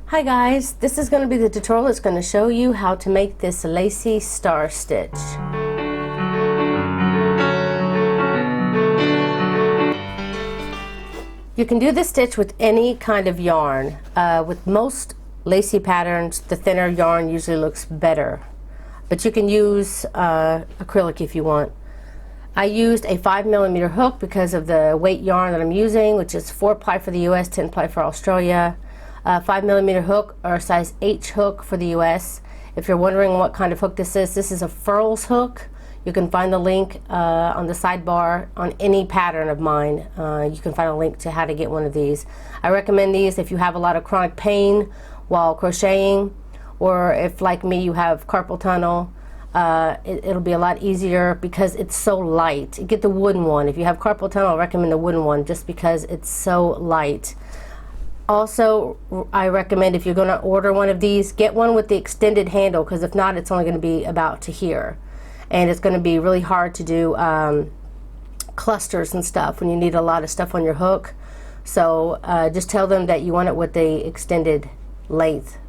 Hi guys, this is going to be the tutorial that's going to show you how to make this lacy star stitch. You can do this stitch with any kind of yarn. With most lacy patterns, the thinner yarn usually looks better, but you can use acrylic if you want. I used a 5mm hook because of the weight yarn that I'm using, which is 4-ply for the US, 10-ply for Australia. 5mm hook or size H hook for the US. If you're wondering what kind of hook this is a furls hook. You can find the link on the sidebar on any pattern of mine. You can find a link to how to get one of these. I recommend these if you have a lot of chronic pain while crocheting, or if like me you have carpal tunnel. It'll be a lot easier because it's so light. Get the wooden one. If you have carpal tunnel, I recommend the wooden one just because it's so light. Also, I recommend if you're going to order one of these, get one with the extended handle, because if not, it's only going to be about to here. And it's going to be really hard to do clusters and stuff when you need a lot of stuff on your hook. So just tell them that you want it with the extended length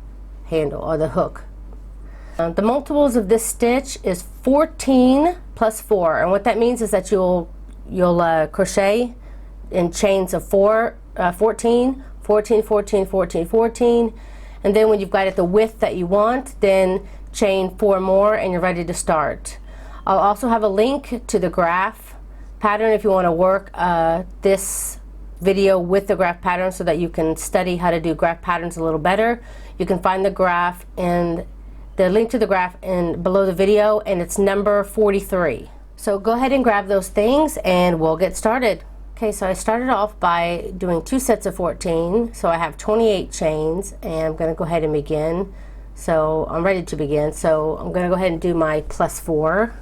handle or the hook. The multiples of this stitch is 14 plus 4, and what that means is that you'll crochet in chains of 14, 14, 14, 14, 14, and then when you've got it the width that you want, then chain 4 more and you're ready to start. I'll also have a link to the graph pattern if you want to work this video with the graph pattern so that you can study how to do graph patterns a little better. You can find the graph and the link to the graph below the video, and it's number 43. So go ahead and grab those things and we'll get started. Okay, so I started off by doing 2 sets of 14, so I have 28 chains, and I'm going to go ahead and begin. So I'm ready to begin, so I'm going to go ahead and do my plus 4.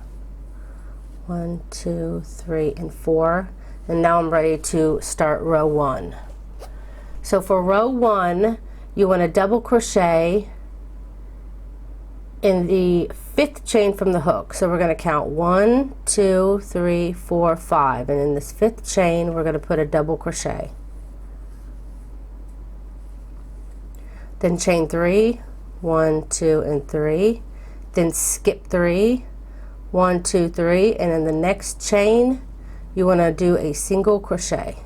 1, 2, 3, and 4, and now I'm ready to start row 1. So for row 1, you want to double crochet in the 5th chain from the hook. So we're going to count 1, 2, 3, 4, 5, and in this 5th chain we're going to put a double crochet. Then chain 3, 1, 2, and 3, then skip 3, 1, 2, 3, and in the next chain you want to do a single crochet.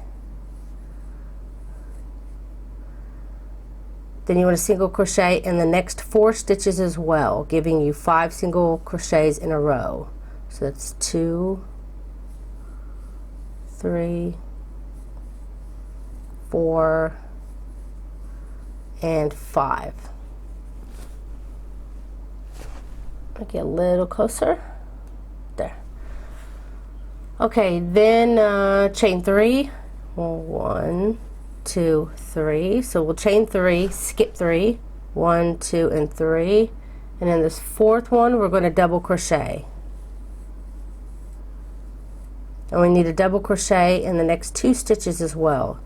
Then you want to single crochet in the next 4 stitches as well, giving you 5 single crochets in a row. So that's 2, 3, 4, and 5. I'll get a little closer. There. Okay, then chain 3. 1, 2, 3. So we'll chain 3, skip 3, 1, 2, and 3, and in this 4th one we're going to double crochet, and we need a double crochet in the next 2 stitches as well.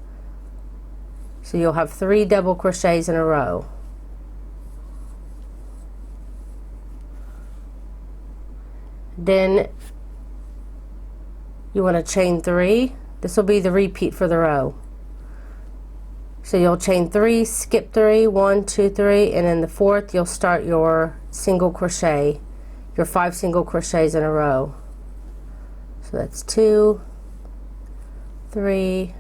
So you'll have 3 double crochets in a row. Then you want to chain 3. This will be the repeat for the row. So you'll chain 3, skip 3, 1, 2, 3, and in the 4th you'll start your single crochet, your 5 single crochets in a row. So that's 2, 3,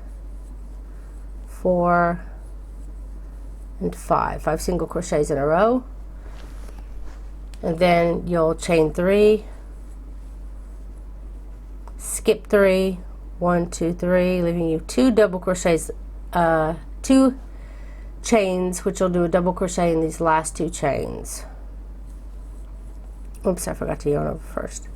4, and 5. 5 single crochets in a row. And then you'll chain 3, skip 3, 1, 2, 3, leaving you 2 double crochets, 2 chains, which will do a double crochet in these last 2 chains. Oops, I forgot to yarn over first.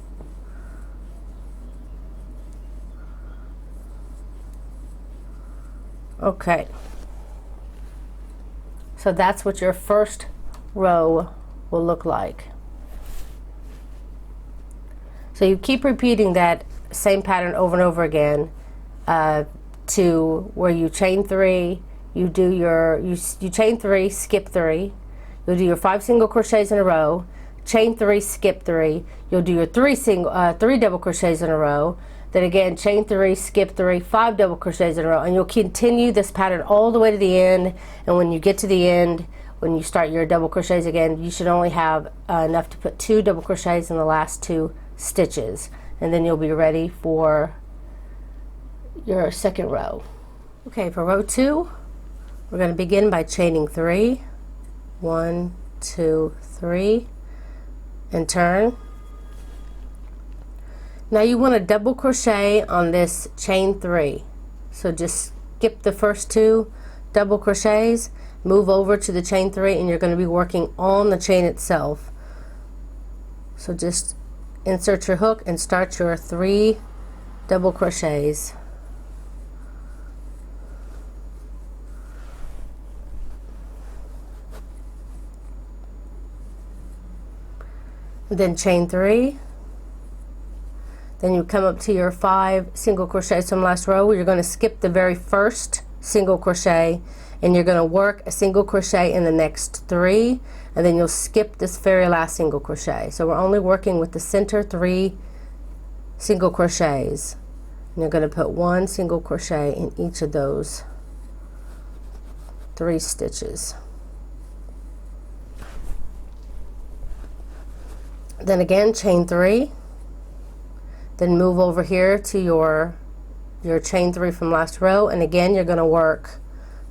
Okay, so that's what your first row will look like. So you keep repeating that same pattern over and over again to where you chain 3, you do your you chain 3, skip 3, you'll do your 5 single crochets in a row, chain 3, skip 3, you'll do your 3 double crochets in a row, then again chain 3, skip 3, 5 double crochets in a row, and you'll continue this pattern all the way to the end. And when you get to the end, when you start your double crochets again, you should only have enough to put 2 double crochets in the last 2 stitches, and then you'll be ready for your second row. Okay, for row 2, we're going to begin by chaining 3. 1, 2, 3, and turn. Now you want to double crochet on this chain 3, so just skip the first 2 double crochets, move over to the chain 3, and you're going to be working on the chain itself. So just insert your hook and start your 3 double crochets. Then chain 3. Then you come up to your 5 single crochets from last row. You're going to skip the very first single crochet, and you're going to work a single crochet in the next 3, and then you'll skip this very last single crochet. So we're only working with the center 3 single crochets, and you're going to put 1 single crochet in each of those 3 stitches. Then again, chain 3. Then move over here to your chain 3 from last row, and again you're going to work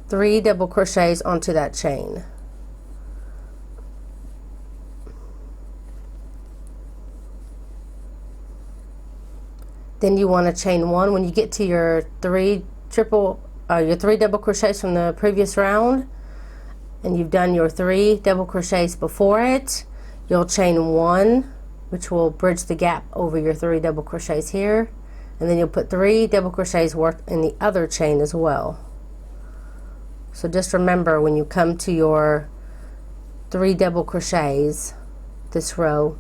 3 double crochets onto that chain. Then you want to chain 1 when you get to your 3 double crochets from the previous round, and you've done your 3 double crochets before it. You'll chain 1, which will bridge the gap over your 3 double crochets here, and then you'll put 3 double crochets worked in the other chain as well. So just remember, when you come to your 3 double crochets this row,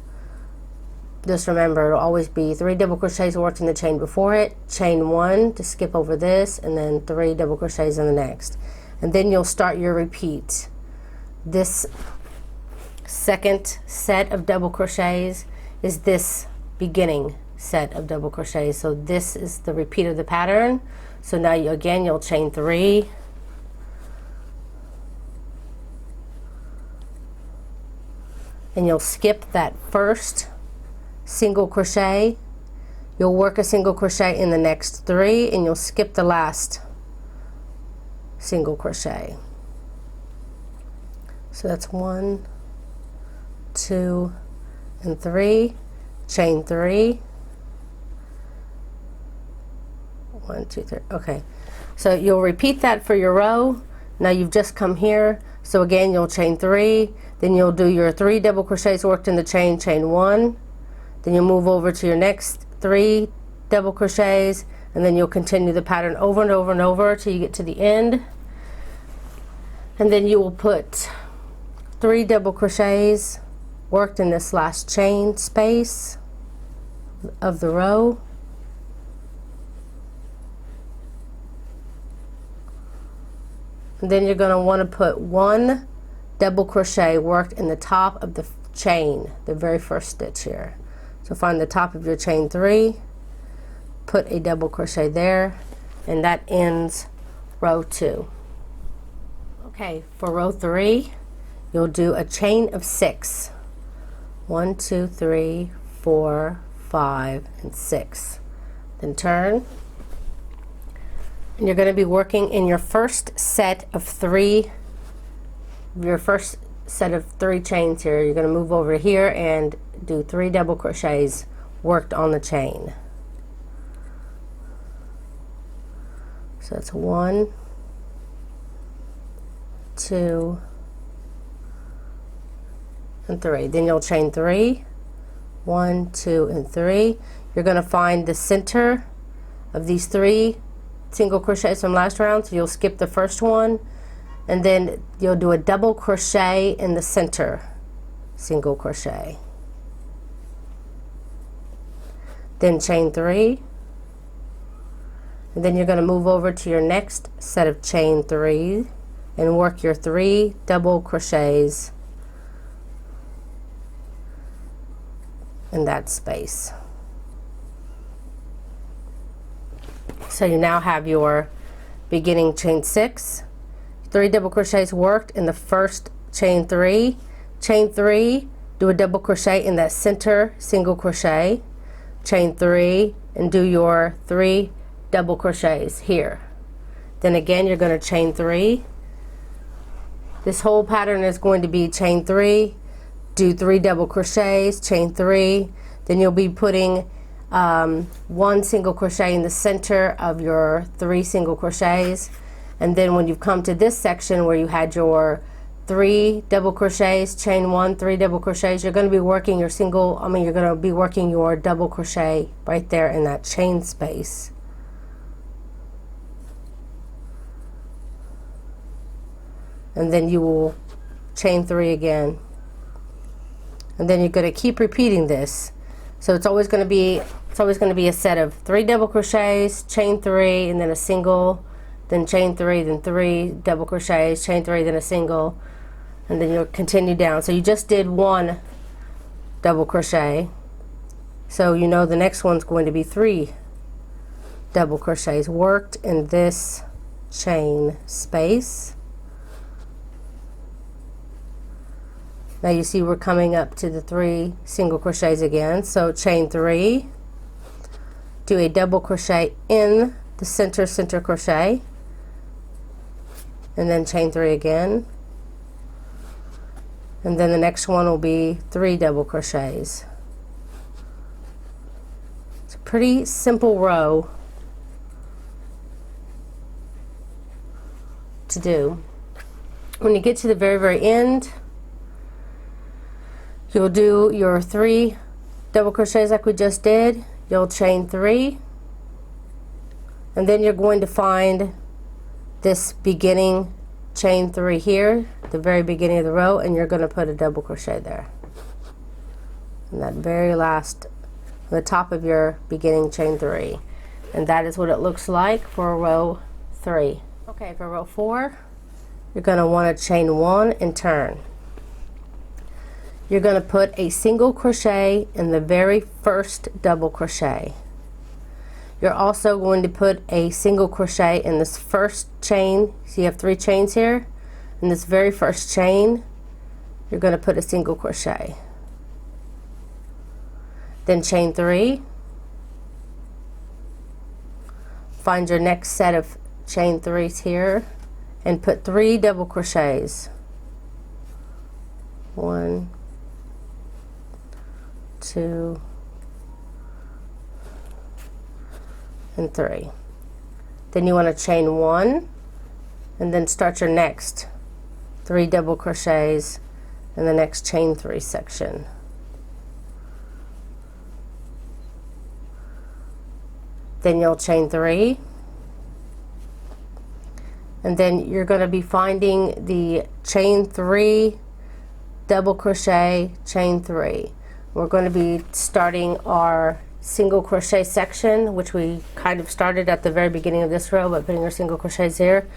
just remember it'll always be 3 double crochets worked in the chain before it, chain 1 to skip over this, and then 3 double crochets in the next, and then you'll start your repeat. This second set of double crochets is this beginning set of double crochets, so this is the repeat of the pattern. So now you'll chain 3, and you'll skip that first single crochet. You'll work a single crochet in the next 3, and you'll skip the last single crochet. So that's 1, 2, and 3, chain 3, 1, 2, 3. Okay, so you'll repeat that for your row. Now you've just come here, so again you'll chain 3, then you'll do your 3 double crochets worked in the chain, chain 1, then you'll move over to your next 3 double crochets, and then you'll continue the pattern over and over and over till you get to the end, and then you will put 3 double crochets worked in this last chain space of the row, and then you're going to want to put 1 double crochet worked in the top of the chain, the very first stitch here. So find the top of your chain 3, put a double crochet there, and that ends row 2. Okay, for row 3 you'll do a chain of 6. 1, 2, 3, 4, 5, and 6. Then turn, and you're going to be working in your first set of 3 chains here. You're going to move over here and do 3 double crochets worked on the chain. So that's 1, 2, and 3. Then you'll chain 3, 1, 2, and 3. You're going to find the center of these 3 single crochets from last round, so you'll skip the first one, and then you'll do a double crochet in the center single crochet. Then chain 3, and then you're going to move over to your next set of chain 3 and work your 3 double crochets in that space. So you now have your beginning chain 6, 3 double crochets worked in the first chain 3, chain 3, do a double crochet in that center single crochet, chain 3, and do your 3 double crochets here. Then again you're going to chain 3. This whole pattern is going to be chain 3, do 3 double crochets, chain 3, then you'll be putting 1 single crochet in the center of your 3 single crochets, and then when you've come to this section where you had your 3 double crochets, chain 1, 3 double crochets, you're going to be working your you're going to be working your double crochet right there in that chain space. And then you will chain 3 again. And then you're going to keep repeating this. So it's always going to be a set of 3 double crochets, chain 3, and then a single, then chain 3, then 3 double crochets, chain 3, then a single, and then you'll continue down. So you just did 1 double crochet, so you know the next one's going to be 3 double crochets worked in this chain space. Now you see we're coming up to the 3 single crochets again, so chain 3, do a double crochet in the center crochet, and then chain 3 again, and then the next one will be 3 double crochets. It's a pretty simple row to do. When you get to the very end, you'll do your 3 double crochets like we just did. You'll chain 3, and then you're going to find this beginning chain 3 here, the very beginning of the row, and you're going to put a double crochet there. And that very last, the top of your beginning chain 3. And that is what it looks like for row 3. Okay, for row 4, you're going to want to chain 1 and turn. You're going to put a single crochet in the very first double crochet. You're also going to put a single crochet in this first chain. So you have 3 chains here. In this very first chain, you're going to put a single crochet. Then chain 3. Find your next set of chain 3s here and put 3 double crochets. 1, 2, and 3. Then you want to chain 1 and then start your next 3 double crochets in the next chain 3 section. Then you'll chain 3, and then you're going to be finding the chain 3 double crochet, chain 3. We're going to be starting our single crochet section, which we kind of started at the very beginning of this row, but putting our single crochets here.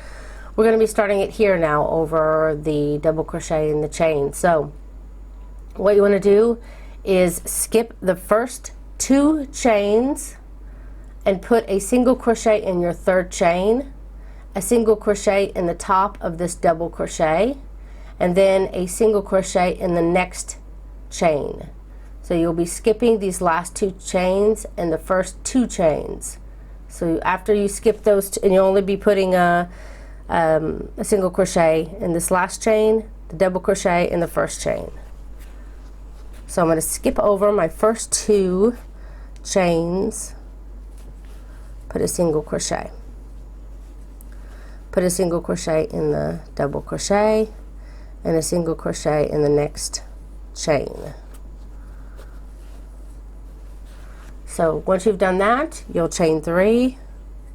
We're going to be starting it here now over the double crochet in the chain. So what you want to do is skip the first 2 chains and put a single crochet in your 3rd chain, a single crochet in the top of this double crochet, and then a single crochet in the next chain. So you'll be skipping these last 2 chains and the first 2 chains. So after you skip those, and you'll only be putting a single crochet in this last chain, the double crochet in the first chain. So I'm going to skip over my first 2 chains, put a single crochet. Put a single crochet in the double crochet and a single crochet in the next chain. So once you've done that, you'll chain 3,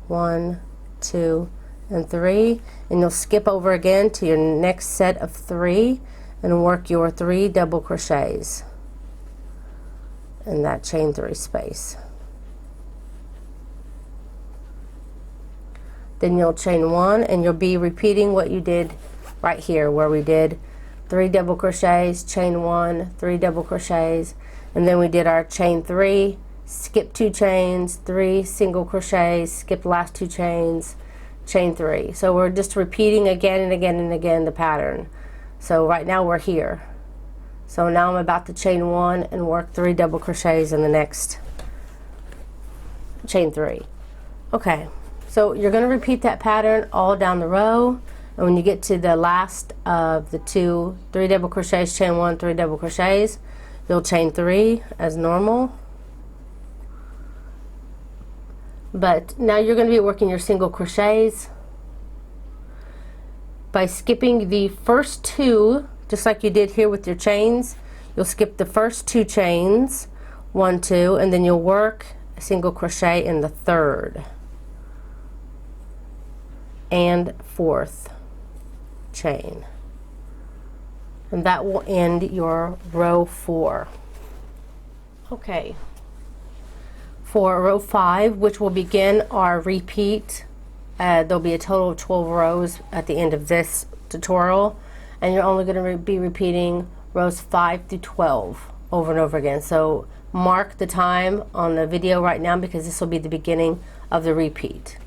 1, 2, and 3, and you'll skip over again to your next set of 3 and work your 3 double crochets in that chain 3 space. Then you'll chain 1, and you'll be repeating what you did right here, where we did 3 double crochets, chain 1, 3 double crochets, and then we did our chain 3, skip 2 chains, 3 single crochets, skip the last 2 chains, chain 3. So we're just repeating again and again and again the pattern. So right now we're here. So now I'm about to chain 1 and work 3 double crochets in the next chain 3. Okay, so you're going to repeat that pattern all down the row, and when you get to the last of the 3 double crochets, chain 1, 3 double crochets, you'll chain 3 as normal. But now you're going to be working your single crochets by skipping the first 2, just like you did here with your chains. You'll skip the first 2 chains, 1, 2, and then you'll work a single crochet in the 3rd and 4th chain, and that will end your row 4. Okay, for row 5, which will begin our repeat, there'll be a total of 12 rows at the end of this tutorial, and you're only going to be repeating rows 5 through 12 over and over again. So mark the time on the video right now, because this will be the beginning of the repeat.